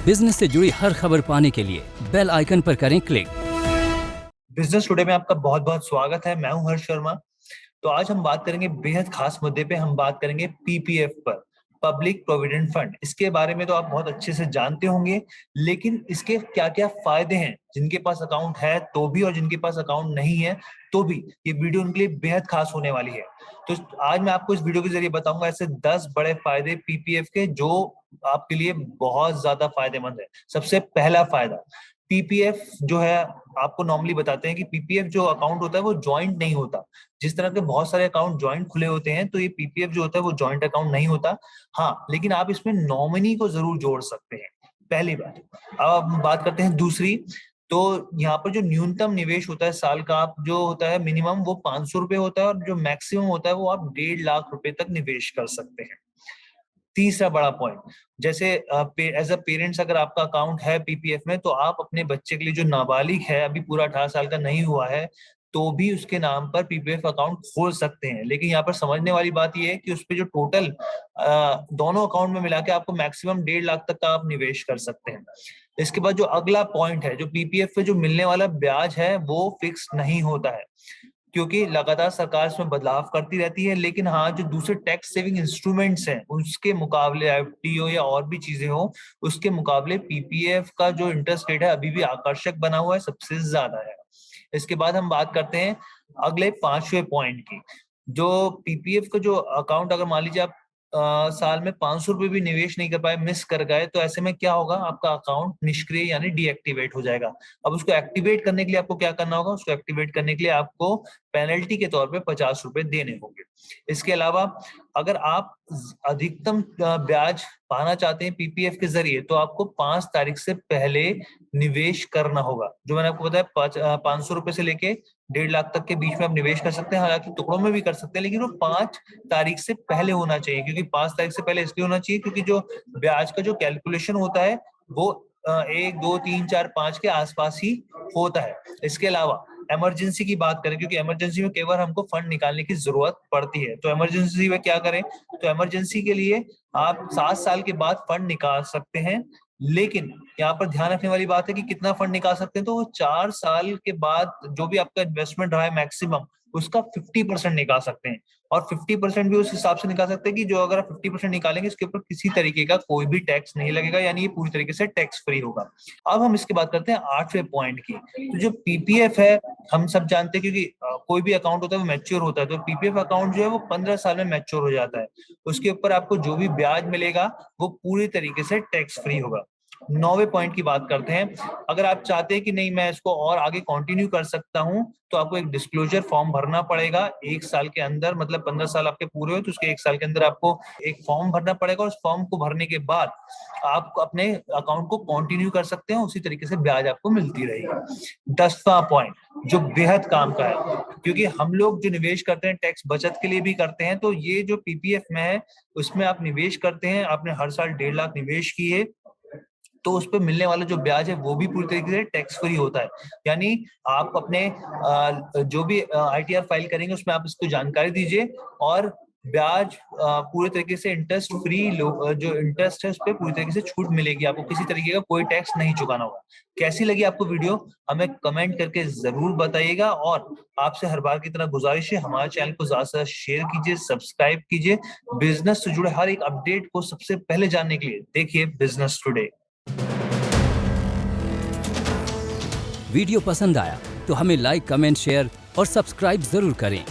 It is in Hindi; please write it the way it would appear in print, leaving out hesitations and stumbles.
बिजनेस से जुड़ी हर खबर पाने के लिए बेल आइकन पर करें क्लिक। बिजनेस टुडे में आपका बहुत बहुत स्वागत है। मैं हूं हर्ष शर्मा। तो आज हम बात करेंगे बेहद खास मुद्दे पे। हम बात करेंगे पीपीएफ पर, पब्लिक प्रोविडेंट फंड। इसके बारे में तो आप बहुत अच्छे से जानते होंगे, लेकिन इसके क्या क्या फायदे हैं जिनके पास अकाउंट है तो भी और जिनके पास अकाउंट नहीं है तो भी, ये वीडियो उनके लिए बेहद खास होने वाली है। तो आज मैं आपको इस वीडियो के जरिए बताऊंगा ऐसे 10 बड़े फायदे पीपीएफ के जो आपके लिए बहुत ज्यादा फायदेमंद है। सबसे पहला फायदा, पीपीएफ जो है, आपको नॉर्मली बताते हैं कि पीपीएफ जो अकाउंट होता है वो ज्वाइंट नहीं होता। जिस तरह के बहुत सारे अकाउंट ज्वाइंट खुले होते हैं, तो ये पीपीएफ जो होता है वो ज्वाइंट अकाउंट नहीं होता। हाँ, लेकिन आप इसमें नॉमिनी को जरूर जोड़ सकते हैं, पहली बात। अब हम बात करते हैं दूसरी। तो यहाँ पर जो न्यूनतम निवेश होता है साल का, आप जो होता है मिनिमम, वो 500 रुपए होता है, और जो मैक्सिमम होता है वो आप 1.5 लाख रुपए तक निवेश कर सकते हैं। तीसरा बड़ा पॉइंट, जैसे एज अ पेरेंट्स अगर आपका अकाउंट है पीपीएफ में, तो आप अपने बच्चे के लिए जो नाबालिग है, अभी पूरा 18 साल का नहीं हुआ है, तो भी उसके नाम पर पीपीएफ अकाउंट खोल सकते हैं। लेकिन यहाँ पर समझने वाली बात यह है कि उस पर जो टोटल दोनों अकाउंट में मिला के आपको मैक्सिमम 1.5 लाख तक का आप निवेश कर सकते हैं। इसके बाद जो अगला पॉइंट है, जो पीपीएफ पे जो मिलने वाला ब्याज है वो फिक्स नहीं होता है, क्योंकि लगातार सरकार इसमें बदलाव करती रहती है। लेकिन हाँ, जो दूसरे टैक्स सेविंग इंस्ट्रूमेंट्स हैं उसके मुकाबले, एफडीओ या और भी चीजें हो, उसके मुकाबले पीपीएफ का जो इंटरेस्ट रेट है अभी भी आकर्षक बना हुआ है, सबसे ज्यादा है। इसके बाद हम बात करते हैं अगले 5वें पॉइंट की। जो पीपीएफ का जो अकाउंट, अगर मान लीजिए आप साल में 500 रुपए भी निवेश नहीं कर पाए, मिस कर गए, तो ऐसे में क्या होगा, आपका अकाउंट निष्क्रिय यानी डीएक्टिवेट हो जाएगा। अब उसको एक्टिवेट करने के लिए आपको क्या करना होगा, उसको एक्टिवेट करने के लिए आपको पेनल्टी के तौर पे 50 रुपए देने होंगे। इसके अलावा अगर आप अधिकतम ब्याज पाना चाहते हैं पीपीएफ के जरिए, तो आपको 5 तारीख से पहले निवेश करना होगा। जो मैंने आपको बताया, 500 रुपए से लेके 1.5 लाख तक के बीच में आप निवेश कर सकते हैं। हालांकि टुकड़ों में भी कर सकते हैं, लेकिन वो 5 तारीख से पहले होना चाहिए। क्योंकि 5 तारीख से पहले इसलिए होना चाहिए क्योंकि जो ब्याज का जो कैलकुलेशन होता है वो 1, 2, 3, 4, 5 के आसपास ही होता है। इसके अलावा इमरजेंसी की बात करें, क्योंकि इमरजेंसी में कई बार हमको फंड निकालने की जरूरत पड़ती है, तो इमरजेंसी में क्या करें, तो इमरजेंसी के लिए आप 7 साल के बाद फंड निकाल सकते हैं। लेकिन यहाँ पर ध्यान रखने वाली बात है कि कितना फंड निकाल सकते हैं, तो वो 4 साल के बाद जो भी आपका इन्वेस्टमेंट रहा है मैक्सिमम, उसका 50% निकाल सकते हैं। और 50% भी उस हिसाब से निकाल सकते हैं कि जो अगर आप 50% निकालेंगे, इसके ऊपर किसी तरीके का कोई भी टैक्स नहीं लगेगा, यानी ये पूरी तरीके से टैक्स फ्री होगा। अब हम इसके बात करते हैं 8वें पॉइंट की। तो जो पीपीएफ है, हम सब जानते हैं, क्योंकि कोई भी अकाउंट होता है वो मैच्योर होता है, तो पीपीएफ अकाउंट जो है वो 15 साल में मैच्योर हो जाता है। उसके ऊपर आपको जो भी ब्याज मिलेगा वो पूरी तरीके से टैक्स फ्री होगा। 9वें पॉइंट की बात करते हैं। अगर आप चाहते हैं कि नहीं, मैं इसको और आगे कंटिन्यू कर सकता हूं, तो आपको एक डिस्क्लोजर फॉर्म भरना पड़ेगा 1 साल के अंदर। मतलब 15 साल आपके पूरे हो तो उसके 1 साल के अंदर आपको एक फॉर्म भरना पड़ेगा, और उस फॉर्म को भरने के बाद आप अपने अकाउंट को कंटिन्यू कर सकते हैं, उसी तरीके से ब्याज आपको मिलती रहेगी। 10वां पॉइंट जो बेहद काम का है, क्योंकि हम लोग जो निवेश करते हैं टैक्स बचत के लिए भी करते हैं, तो ये जो पीपीएफ में है उसमें आप निवेश करते हैं, आपने हर साल 1.5 लाख निवेश किए, तो उस पे मिलने वाला जो ब्याज है वो भी पूरी तरीके से टैक्स फ्री होता है। यानी आप अपने जो भी आईटीआर फाइल करेंगे उसमें आप इसको जानकारी दीजिए, और ब्याज पूरे तरीके से इंटरेस्ट फ्री, जो इंटरेस्ट है उस पर पूरी तरीके से छूट मिलेगी, आपको किसी तरीके का कोई टैक्स नहीं चुकाना होगा। कैसी लगी आपको वीडियो, हमें कमेंट करके जरूर बताइएगा। और आपसे हर बार की तरह गुजारिश है, हमारे चैनल को ज्यादा से ज्यादा शेयर कीजिए, सब्सक्राइब कीजिए। बिजनेस से जुड़े हर एक अपडेट को सबसे पहले जानने के लिए देखिए बिजनेस टुडे। वीडियो पसंद आया तो हमें लाइक, कमेंट, शेयर और सब्सक्राइब जरूर करें।